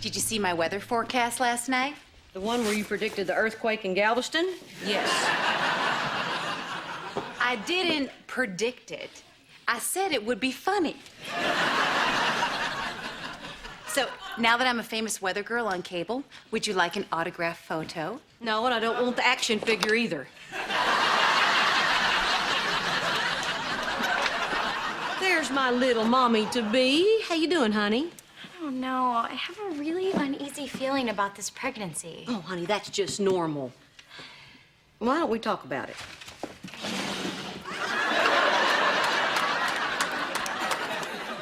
Did you see my weather forecast last night? The one where you predicted the earthquake in Galveston? Yes. I didn't predict it. I said it would be funny. So, now that I'm a famous weather girl on cable, would you like an autographed photo? No, and I don't want the action figure either. There's my little mommy-to-be. How you doing, honey? I don't know. I have a really uneasy feeling about this pregnancy. Oh, honey, that's just normal. Why don't we talk about it?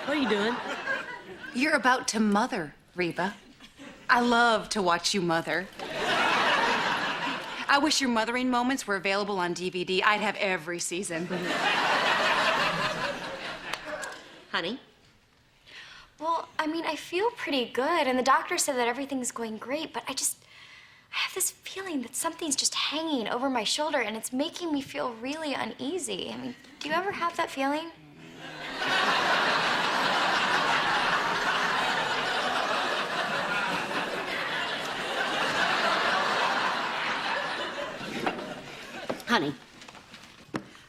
What are you doing? You're about to mother, Reba. I love to watch you mother. I wish your mothering moments were available on DVD. I'd have every season. Honey? Well, I mean, I feel pretty good, and the doctor said that everything's going great, but I have this feeling that something's just hanging over my shoulder, and it's making me feel really uneasy. I mean, do you ever have that feeling? Honey,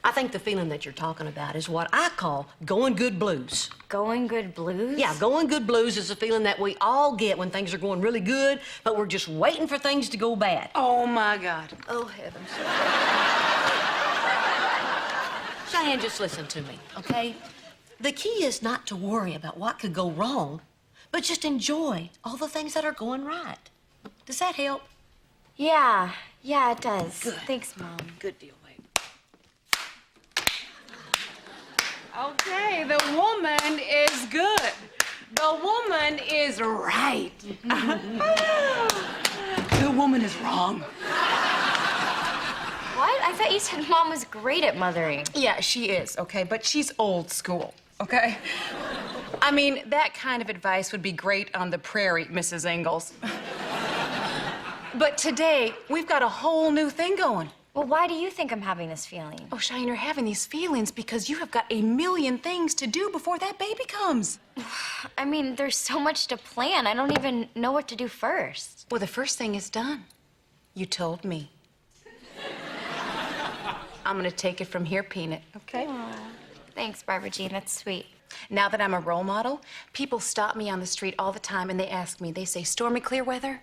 I think the feeling that you're talking about is what I call going good blues. Going good blues? Yeah, going good blues is a feeling that we all get when things are going really good, but we're just waiting for things to go bad. Oh, my God. Oh, heavens. Cheyenne, just listen to me, okay? The key is not to worry about what could go wrong, but just enjoy all the things that are going right. Does that help? Yeah, it does. Good. Thanks, Mom. Good deal, babe. Okay, the woman is good. The woman is right. The woman is wrong. What? I thought you said Mom was great at mothering. Yeah, she is, okay, but she's old school, okay? I mean, that kind of advice would be great on the prairie, Mrs. Ingalls. But today, we've got a whole new thing going. Well, why do you think I'm having this feeling? Oh, Cheyenne, you're having these feelings because you have got a million things to do before that baby comes. I mean, there's so much to plan. I don't even know what to do first. Well, the first thing is done. You told me. I'm gonna take it from here, Peanut, okay? Aww. Thanks, Barbara Jean. That's sweet. Now that I'm a role model, people stop me on the street all the time and they ask me, they say, stormy clear weather?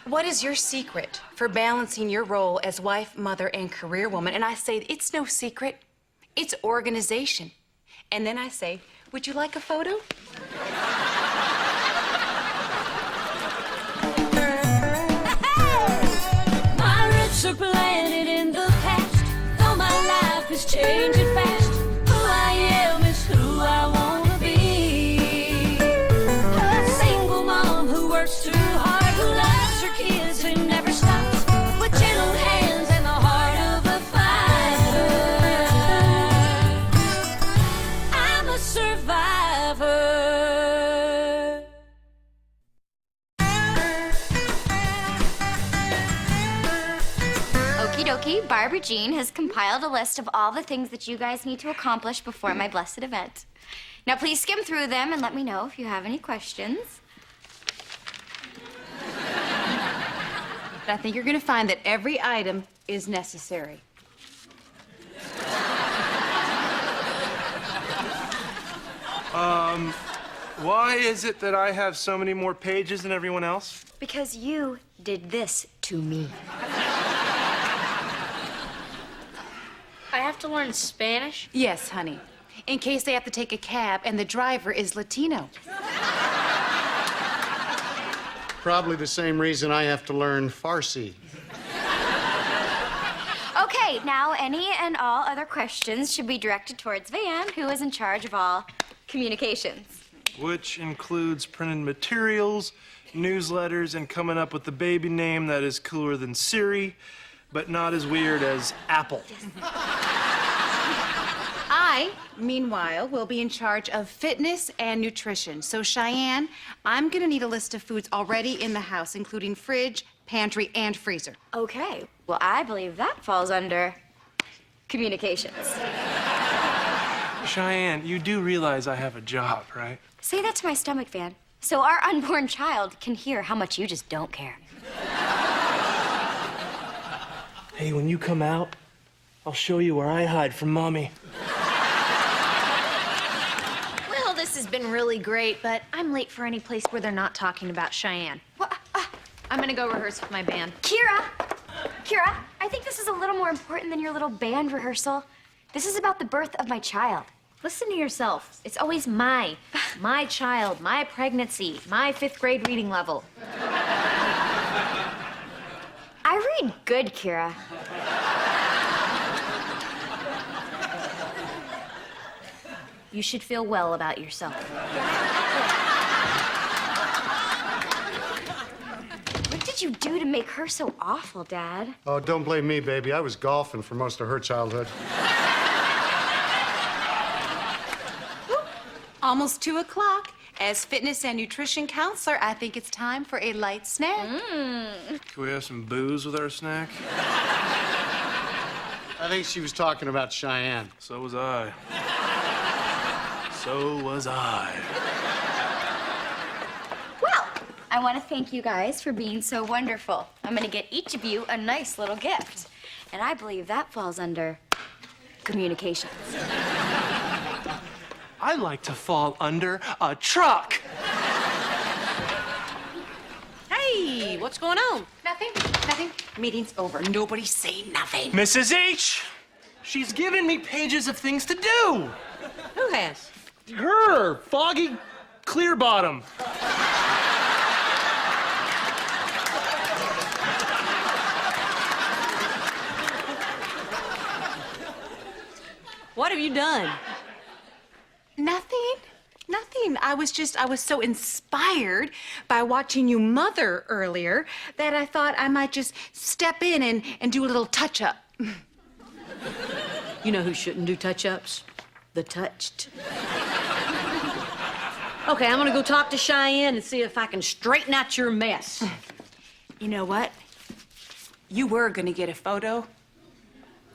What is your secret for balancing your role as wife, mother, and career woman? And I say, it's no secret. It's organization. And then I say, would you like a photo? My roots are planted in the past, though my life is changing fast. Who I am is who I want to be. A single mom who works too hard, who loves her kids and never stops, with gentle hands and the heart of a fighter. I'm a survivor. Okie dokie, Barbara Jean has compiled a list of all the things that you guys need to accomplish before my blessed event. Now, please skim through them and let me know if you have any questions. I think you're gonna find that every item is necessary. Why is it that I have so many more pages than everyone else? Because you did this to me. I have to learn Spanish? Yes, honey. In case they have to take a cab and the driver is Latino. Probably the same reason I have to learn Farsi. Okay, now any and all other questions should be directed towards Van, who is in charge of all communications. Which includes printed materials, newsletters, and coming up with the baby name that is cooler than Siri, but not as weird as Apple. I, meanwhile, will be in charge of fitness and nutrition. So, Cheyenne, I'm gonna need a list of foods already in the house, including fridge, pantry, and freezer. Okay, well, I believe that falls under communications. Cheyenne, you do realize I have a job, right? Say that to my stomach, Van, so our unborn child can hear how much you just don't care. Hey, when you come out, I'll show you where I hide from Mommy. Well, this has been really great, but I'm late for any place where they're not talking about Cheyenne. What? I'm gonna go rehearse with my band. Kira, I think this is a little more important than your little band rehearsal. This is about the birth of my child. Listen to yourself. It's always my child, my pregnancy, my 5th grade reading level. I read good, Kira. You should feel well about yourself. What did you do to make her so awful, Dad? Oh, don't blame me, baby. I was golfing for most of her childhood. Almost 2 o'clock. As fitness and nutrition counselor, I think it's time for a light snack. Can we have some booze with our snack? I think she was talking about Cheyenne. So was I. So was I. Well, I want to thank you guys for being so wonderful. I'm going to get each of you a nice little gift. And I believe that falls under communications. I like to fall under a truck. Hey, what's going on? Nothing. Meeting's over. Nobody say nothing. Mrs. H! She's given me pages of things to do. Who has? Her, Foggy Clearbottom. What have you done? Nothing. I was so inspired by watching you mother earlier that I thought I might just step in and do a little touch-up. You know who shouldn't do touch-ups? The touched. Okay, I'm gonna go talk to Cheyenne and see if I can straighten out your mess. You know what? You were gonna get a photo,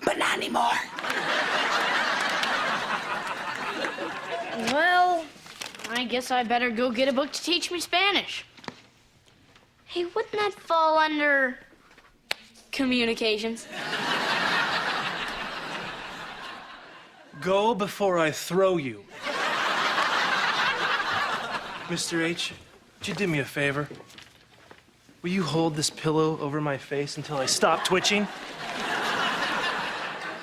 but not anymore. Well, I guess I better go get a book to teach me Spanish. Hey, wouldn't that fall under communications? Go before I throw you. Mr. H, would you do me a favor? Will you hold this pillow over my face until I stop twitching?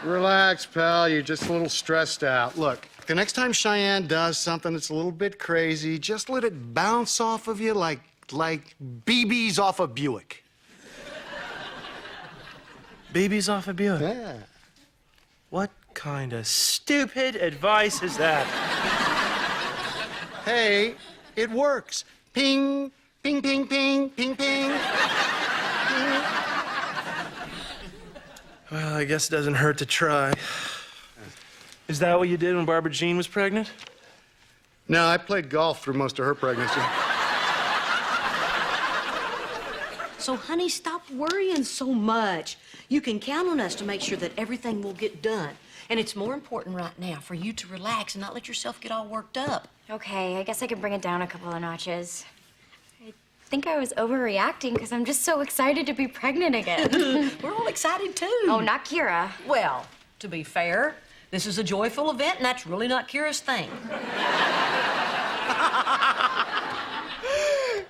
Relax, pal. You're just a little stressed out. Look, the next time Cheyenne does something that's a little bit crazy, just let it bounce off of you like BBs off a Buick. Babies off a Buick? Yeah. What kind of stupid advice is that? Hey, it works. Ping, ping, ping, ping, ping, ping. Well, I guess it doesn't hurt to try. Is that what you did when Barbara Jean was pregnant? No, I played golf through most of her pregnancy. So, honey, stop worrying so much. You can count on us to make sure that everything will get done. And it's more important right now for you to relax and not let yourself get all worked up. Okay, I guess I can bring it down a couple of notches. I think I was overreacting because I'm just so excited to be pregnant again. We're all excited, too. Oh, not Kira. Well, to be fair, this is a joyful event, and that's really not Kira's thing.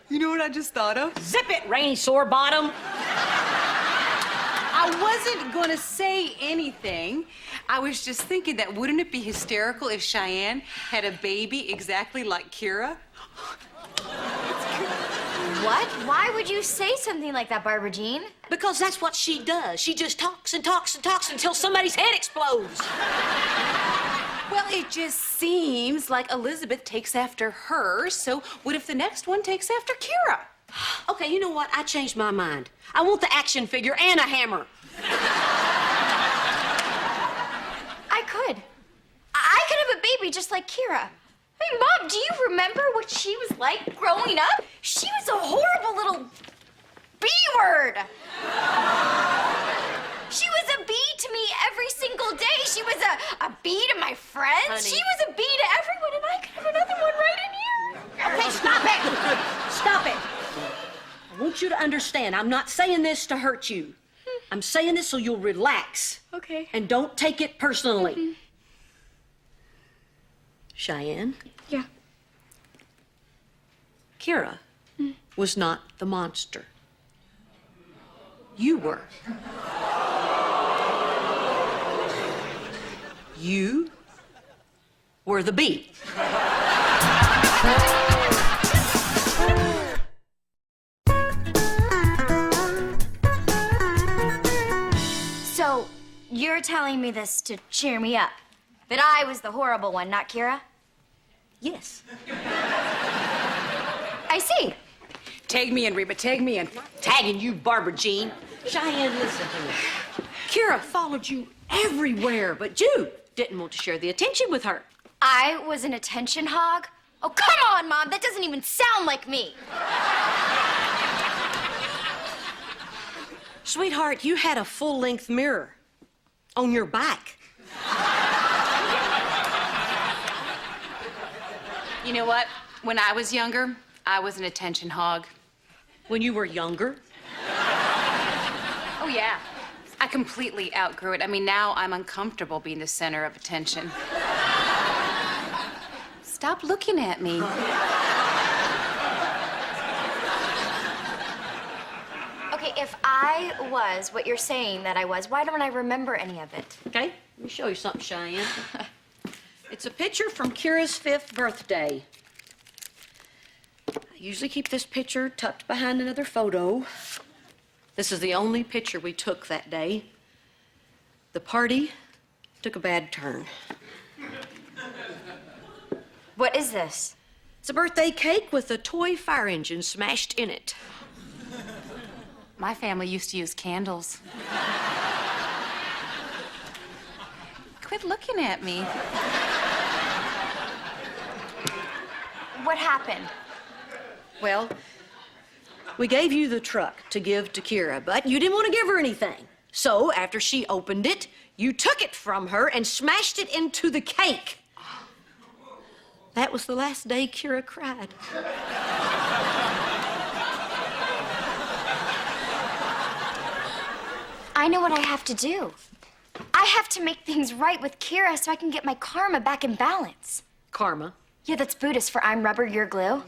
You know what I just thought of? Zip it, rainy sore bottom. I wasn't gonna say anything. I was just thinking that wouldn't it be hysterical if Cheyenne had a baby exactly like Kira? What? Why would you say something like that, Barbara Jean? Because that's what she does. She just talks and talks and talks until somebody's head explodes. Well, it just seems like Elizabeth takes after her, so what if the next one takes after Kira? Okay, you know what? I changed my mind. I want the action figure and a hammer. I could have a baby just like Kira. Hey, Mom, do you remember what she was like growing up? She was a horrible little B-word. She was a B to me every single day. She was a B to my friends. Honey. She was a bee to everyone, and I could have another one right in here. Okay, stop it! Stop it! I want you to understand, I'm not saying this to hurt you. I'm saying this so you'll relax. Okay. And don't take it personally. Cheyenne, Yeah. Kira was not the monster. You were. You were the bee. So, you're telling me this to cheer me up? That I was the horrible one, not Kira? Yes. I see. Tag me in, Reba, tag me in. Tagging you, Barbara Jean. Cheyenne, listen to me. Kira followed you everywhere, but you didn't want to share the attention with her. I was an attention hog? Oh, come on, Mom. That doesn't even sound like me. Sweetheart, you had a full-length mirror on your back. You know what? When I was younger, I was an attention hog. When you were younger? Oh, yeah. I completely outgrew it. I mean, now I'm uncomfortable being the center of attention. Stop looking at me. Okay, if I was what you're saying that I was, why don't I remember any of it? Okay, let me show you something, Cheyenne. It's a picture from Kira's 5th birthday. I usually keep this picture tucked behind another photo. This is the only picture we took that day. The party took a bad turn. What is this? It's a birthday cake with a toy fire engine smashed in it. My family used to use candles. Quit looking at me. What happened? Well, we gave you the truck to give to Kira, but you didn't want to give her anything. So after she opened it, you took it from her and smashed it into the cake. That was the last day Kira cried. I know what I have to do. I have to make things right with Kira so I can get my karma back in balance. Karma. Yeah, that's Buddhist for I'm rubber, you're glue.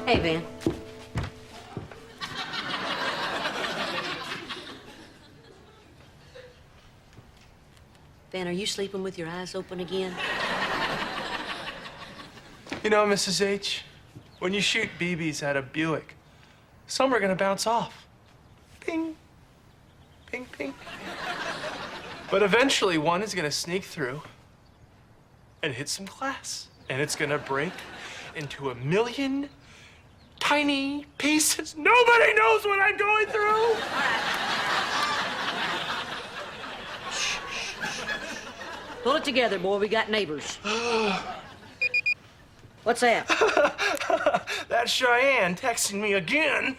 Hey, Van. Van, are you sleeping with your eyes open again? You know, Mrs. H, when you shoot BBs at a Buick, some are gonna bounce off. Ping, ping, ping. But eventually one is gonna sneak through and hit some glass. And it's gonna break into a million tiny pieces. Nobody knows what I'm going through. Pull it together, boy. We got neighbors. What's that? That's Cheyenne texting me again.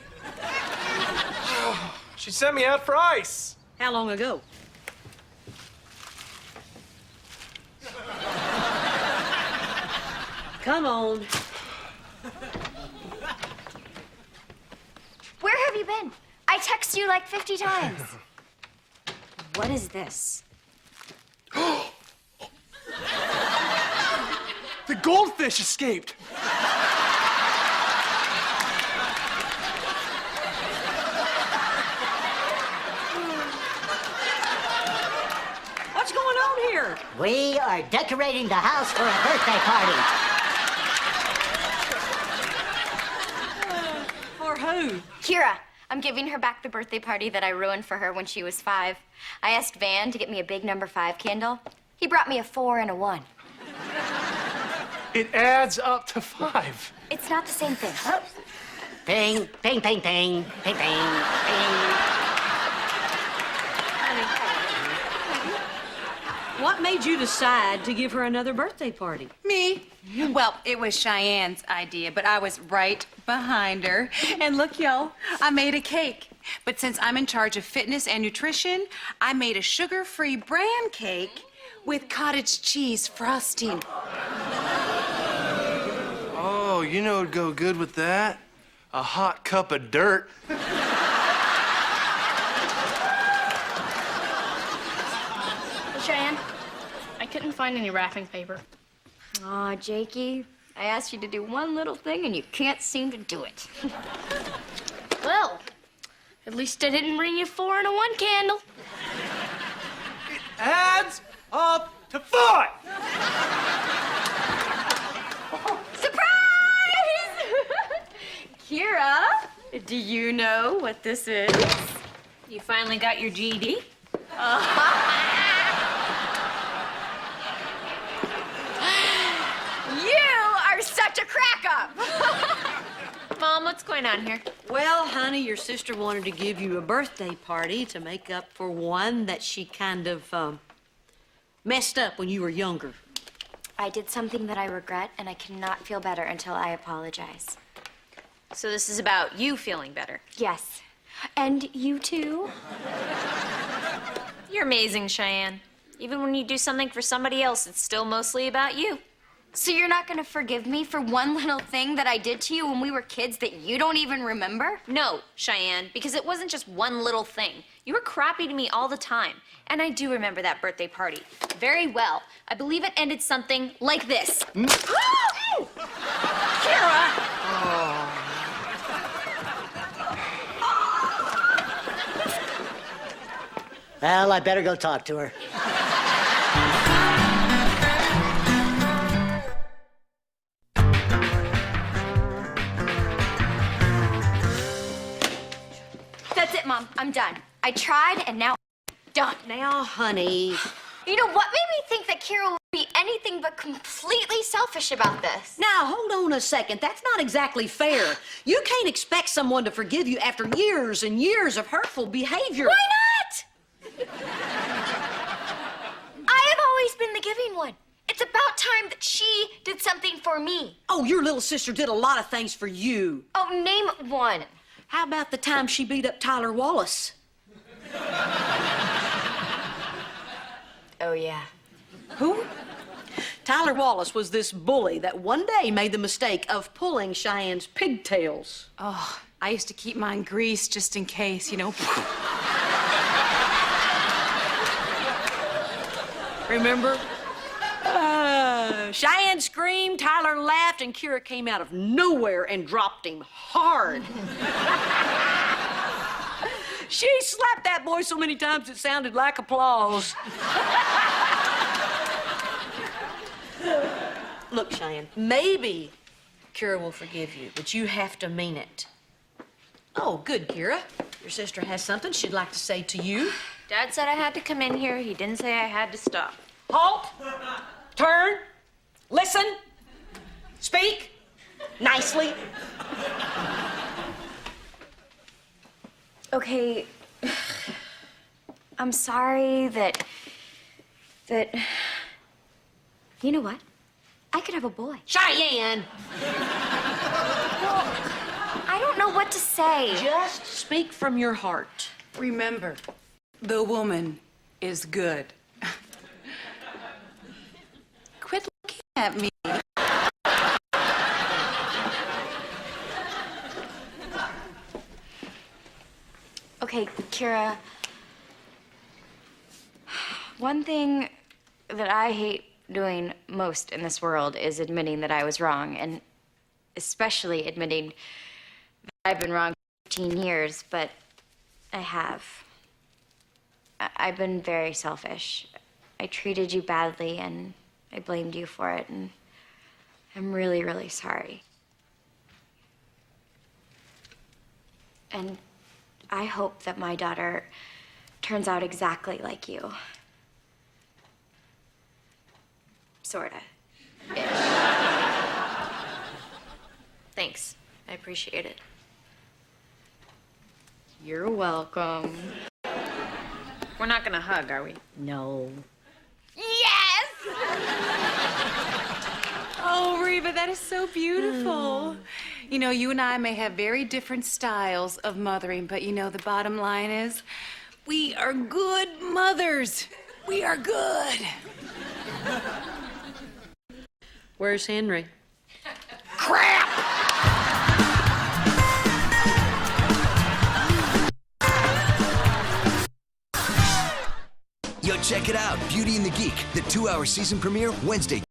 She sent me out for ice. How long ago? Come on. Where have you been? I text you like 50 times. What is this? The goldfish escaped. What's going on here? We are decorating the house for a birthday party. For who? Kira, I'm giving her back the birthday party that I ruined for her when she was 5. I asked Van to get me a big number 5 candle. He brought me a 4 and a 1. It adds up to 5. It's not the same thing. Ping, ping, ping, ping, ping, ping, ping. What made you decide to give her another birthday party? Me? Well, it was Cheyenne's idea, but I was right behind her. And look, y'all, I made a cake. But since I'm in charge of fitness and nutrition, I made a sugar-free bran cake with cottage cheese frosting. Oh, you know what'd go good with that? A hot cup of dirt. Cheyenne, I couldn't find any wrapping paper. Aw, Jakey, I asked you to do one little thing and you can't seem to do it. Well, at least I didn't bring you 4 and a 1 candle. Adds up to 5. Surprise! Kira, do you know what this is? You finally got your GED? You are such a crack-up! Mom, what's going on here? Well, honey, your sister wanted to give you a birthday party to make up for one that she kind of, messed up when you were younger. I did something that I regret, and I cannot feel better until I apologize. So this is about you feeling better. Yes. And you too? You're amazing, Cheyenne. Even when you do something for somebody else, it's still mostly about you. So you're not gonna forgive me for one little thing that I did to you when we were kids that you don't even remember? No, Cheyenne, because it wasn't just one little thing. You were crappy to me all the time. And I do remember that birthday party very well. I believe it ended something like this. Kira! Well, I better go talk to her. That's it, Mom. I'm done. I tried, and now I'm done. Now, honey. You know what made me think that Kira would be anything but completely selfish about this? Now, hold on a second. That's not exactly fair. You can't expect someone to forgive you after years and years of hurtful behavior. Why not? I have always been the giving one. It's about time that she did something for me. Oh, your little sister did a lot of things for you. Oh, name one. How about the time she beat up Tyler Wallace? Oh, yeah. Who? Tyler Wallace was this bully that one day made the mistake of pulling Cheyenne's pigtails. Oh, I used to keep mine greased just in case, you know. Remember? Cheyenne screamed, Tyler laughed, and Kira came out of nowhere and dropped him hard. She slapped that boy so many times it sounded like applause. Look, Cheyenne, maybe Kira will forgive you, but you have to mean it. Oh, good, Kira. Your sister has something she'd like to say to you. Dad said I had to come in here. He didn't say I had to stop. Halt! Turn! Listen! Speak! Nicely! Okay, I'm sorry that, you know what? I could have a boy. Cheyenne! I don't know what to say. Just speak from your heart. Remember, the woman is good. Quit looking at me. Okay, Kira, one thing that I hate doing most in this world is admitting that I was wrong, and especially admitting that I've been wrong for 15 years, but I have. I've been very selfish. I treated you badly, and I blamed you for it, and I'm really, really sorry. And I hope that my daughter turns out exactly like you. Sorta. Thanks. I appreciate it. You're welcome. We're not gonna hug, are we? No. Yeah! Oh, Reba, that is so beautiful. You know, you and I may have very different styles of mothering, but you know, the bottom line is we are good mothers. We are good. Where's Henry? Yo, check it out. Beauty and the Geek, the 2-hour season premiere Wednesday.